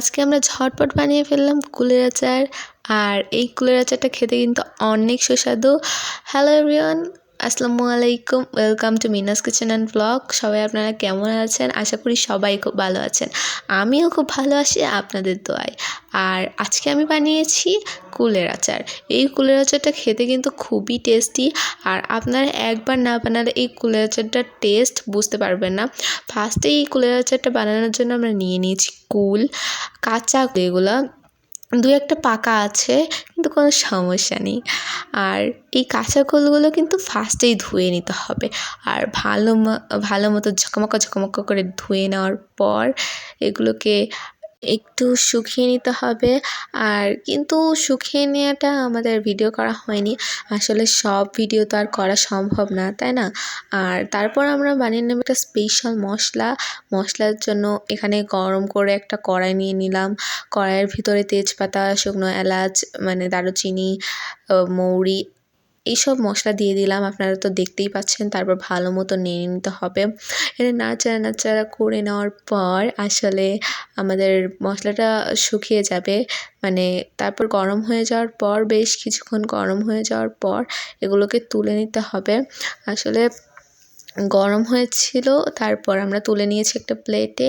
আজকে আমরা ঝটপট বানিয়ে ফেললাম কুলের আচার। আর এই কুলের আচারটা খেতে কিন্তু অনেক সুস্বাদু। হ্যালো এভরিওয়ান, আসসালামু আলাইকুম, welcome to Mina's kitchen and blog. সবাই আপনারা কেমন আছেন? আশা করি সবাই খুব ভালো আছেন। আমিও খুব ভালো আছি আপনাদের দোয়ায়। আর আজকে আমি বানিয়েছি কুলের আচার। এই কুলের আচারটা খেতে কিন্তু খুবই টেস্টি। আর আপনারা একবার না বানালে এই কুলের আচারটার টেস্ট বুঝতে পারবেন না। ফার্স্টে এই কুলের আচারটা বানানোর জন্য আমরা নিয়ে নিয়েছি কুল, কাঁচা এগুলো দু একটা পাকা আছে, কিন্তু কোনো সমস্যা নেই। আর এই কাঁচা কুলগুলো কিন্তু ফার্স্টেই ধুয়ে নিতে হবে। আর ভালো মতো ঝকমক করে ধুয়ে নেওয়ার পর এগুলোকে একটু শুকিয়ে নিতে হবে। আর কিন্তু শুকিয়ে নেওয়াটা আমাদের ভিডিও করা হয়নি, আসলে সব ভিডিও তো আর করা সম্ভব না, তাই না? আর তারপর আমরা বানিয়ে নেব একটা স্পেশাল মশলার জন্য এখানে গরম করে একটা কড়াই নিয়ে নিলাম। কড়াইয়ের ভিতরে তেজপাতা, শুকনো এলাচ মানে দারুচিনি, মৌরি এইসব মশলা দিয়ে দিলাম, আপনারা তো দেখতেই পাচ্ছেন। তারপর ভালো মতো নেড়ে নিতে হবে। এটা নাড়াচাড়া করে নেওয়ার পর আসলে আমাদের মশলাটা শুকিয়ে যাবে, মানে তারপর গরম হয়ে যাওয়ার পর, বেশ কিছুক্ষণ গরম হয়ে যাওয়ার পর এগুলোকে তুলে নিতে হবে। আসলে গরম হয়েছিল, তারপর আমরা তুলে নিয়েছি একটা প্লেটে।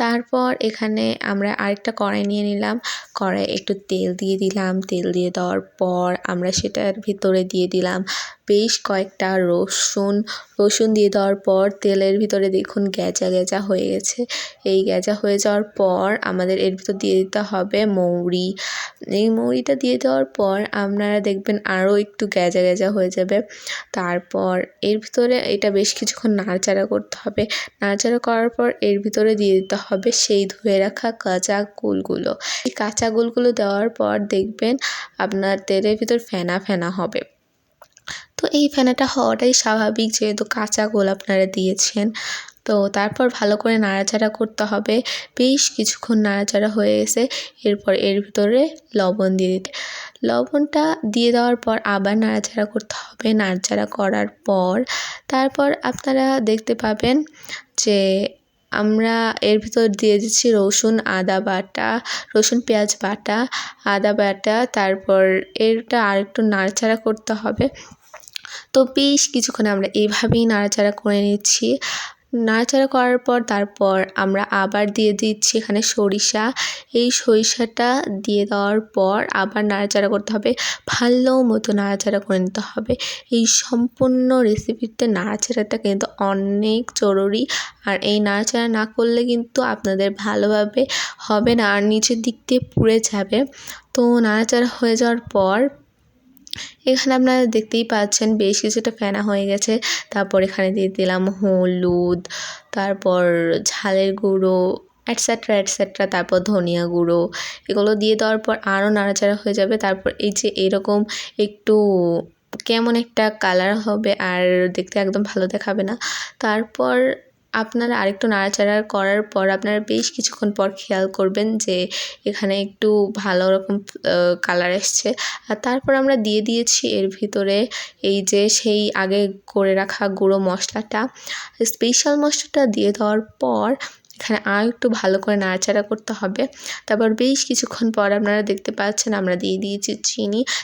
তারপর এখানে আমরা আরেকটা কড়াই নিয়ে নিলাম। কড়াই একটু তেল দিয়ে দিলাম। তেল দিয়ে দেওয়ার পর আমরা সেটার ভিতরে দিয়ে দিলাম বেশ কয়েকটা রসুন দিয়ে দেওয়ার পর তেলের ভিতরে দেখুন গ্যাজা হয়ে গেছে। এই গ্যাজা হয়ে যাওয়ার পর আমাদের এর ভিতর দিয়ে দিতে হবে মৌরি। এই মৌরিটা দিয়ে দেওয়ার পর আপনারা দেখবেন আরও একটু গ্যাজা হয়ে যাবে। তারপর এর ভিতরে এটা বেশ কিছুক্ষণ নাড়াচাড়া করতে হবে। নাড়াচাড়া করার পর এর ভিতরে দিয়ে দিতে হবে সেই ধুয়ে রাখা কাঁচা কুলগুলো। এই কাঁচা কুলগুলো দেওয়ার পর দেখবেন আপনার তেলের ভিতর ফেনা হবে। তো এই ফেনাটা হওয়াটাই স্বাভাবিক, যেহেতু কাঁচা কুল আপনারা দিয়েছেন। তো তারপর ভালো করে নাড়াচাড়া করতে হবে। বেশ কিছুক্ষণ নাড়াচাড়া হয়ে গেছে। এরপর এর ভিতরে লবণ দিয়ে দিতে, লবণটা দিয়ে দেওয়ার পর আবার নাড়াচাড়া করতে হবে। নাড়াচাড়া করার পর তারপর আপনারা দেখতে পাবেন যে আমরা এর ভিতর দিয়ে দিচ্ছি রসুন পেঁয়াজ বাটা, আদা বাটা। তারপর এটা আরেকটু নাড়াচাড়া করতে হবে। তো বেশ কিছুক্ষণ আমরা এইভাবেই নাড়াচাড়া করে নিচ্ছি। নাড়াচাড়া করার পর তারপর আমরা আবার দিয়ে দিচ্ছি এখানে সরিষা। এই সরিষাটা দিয়ে দেওয়ার পর আবার নাড়াচাড়া করতে হবে, ভালো মতো নাড়াচাড়া করে নিতে হবে। এই সম্পূর্ণ রেসিপিতে নাড়াচাড়াটা কিন্তু অনেক জরুরি। আর এই নাড়াচাড়া না করলে কিন্তু আপনাদের ভালোভাবে হবে না, আর নিচের দিক দিয়ে পুড়ে যাবে। তো নাড়াচাড়া হয়ে যাওয়ার পর এখানে আপনারা দেখতেই পাচ্ছেন বেশ কিছুটা ফেনা হয়ে গেছে। তারপর এখানে দিয়ে দিলাম হলুদ, তারপর ঝালের গুঁড়ো এটসেট্রা, তারপর ধনিয়া গুঁড়ো। এগুলো দিয়ে দেওয়ার পর আরও নাড়াচাড়া হয়ে যাবে। তারপর এই যে এরকম একটু কেমন একটা কালার হবে, আর দেখতে একদম ভালো দেখাবে না। তারপর আপনারা আরেকটু নাড়াচাড়া করার পর আপনারা বেশ কিছুক্ষণ পর খেয়াল করবেন যে এখানে একটু ভালো রকম কালার এসছে। আর তারপর আমরা দিয়ে দিয়েছি এর ভিতরে এই যে সেই আগে করে রাখা গুঁড়ো মশলাটা। স্পেশাল মশলাটা দিয়ে দেওয়ার পর এখানে আর একটু ভালো করে নাড়াচাড়া করতে হবে। তারপর বেশ কিছুক্ষণ পর আপনারা দেখতে পাচ্ছেন আমরা দিয়ে দিয়েছি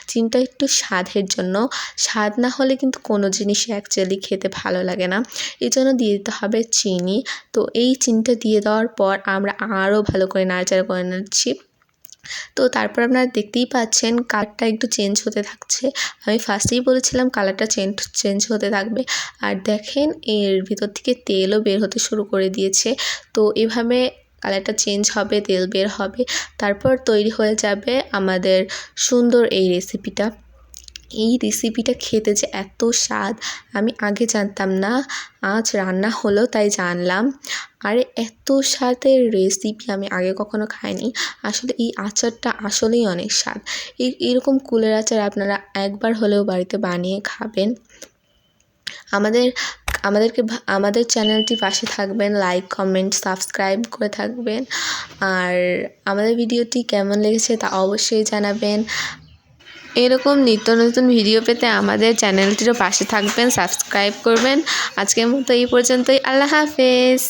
চিনিটা একটু স্বাদের জন্য। স্বাদ না হলে কিন্তু কোনো জিনিসই অ্যাকচুয়ালি খেতে ভালো লাগে না, এই জন্য দিয়ে দিতে হবে চিনি। তো এই চিনিটা দিয়ে দেওয়ার পর আমরা আরও ভালো করে নাড়াচাড়া করে নিচ্ছি। তো তারপর আপনারা দেখতেই পাচ্ছেন কালারটা একটু চেঞ্জ হতে থাকছে। আমি ফার্স্টেই বলেছিলাম কালারটা চেঞ্জ হতে থাকবে। আর দেখেন এর ভিতর থেকে তেলও বের হতে শুরু করে দিয়েছে। তো এভাবে কালারটা চেঞ্জ হবে, তেল বের হবে, তারপর তৈরি হয়ে যাবে আমাদের সুন্দর এই রেসিপিটা। এই রেসিপিটা খেতে যে এত স্বাদ আমি আগে জানতাম না, আজ রান্না হলো তাই জানলাম। আর এত স্বাদের রেসিপি আমি আগে কখনো খাইনি। আসলে এই আচারটা আসলেই অনেক স্বাদ। এরকম কুলের আচার আপনারা একবার হলেও বাড়িতে বানিয়ে খাবেন। আমাদের চ্যানেলটির পাশে থাকবেন, লাইক কমেন্ট সাবস্ক্রাইব করে থাকবেন। আর আমাদের ভিডিওটি কেমন লেগেছে তা অবশ্যই জানাবেন। এরকম নিত্য নতুন ভিডিও পেতে আমাদের চ্যানেলটিরও পাশে থাকবেন, সাবস্ক্রাইব করবেন। আজকের মতো এই পর্যন্তই। আল্লাহ হাফেজ।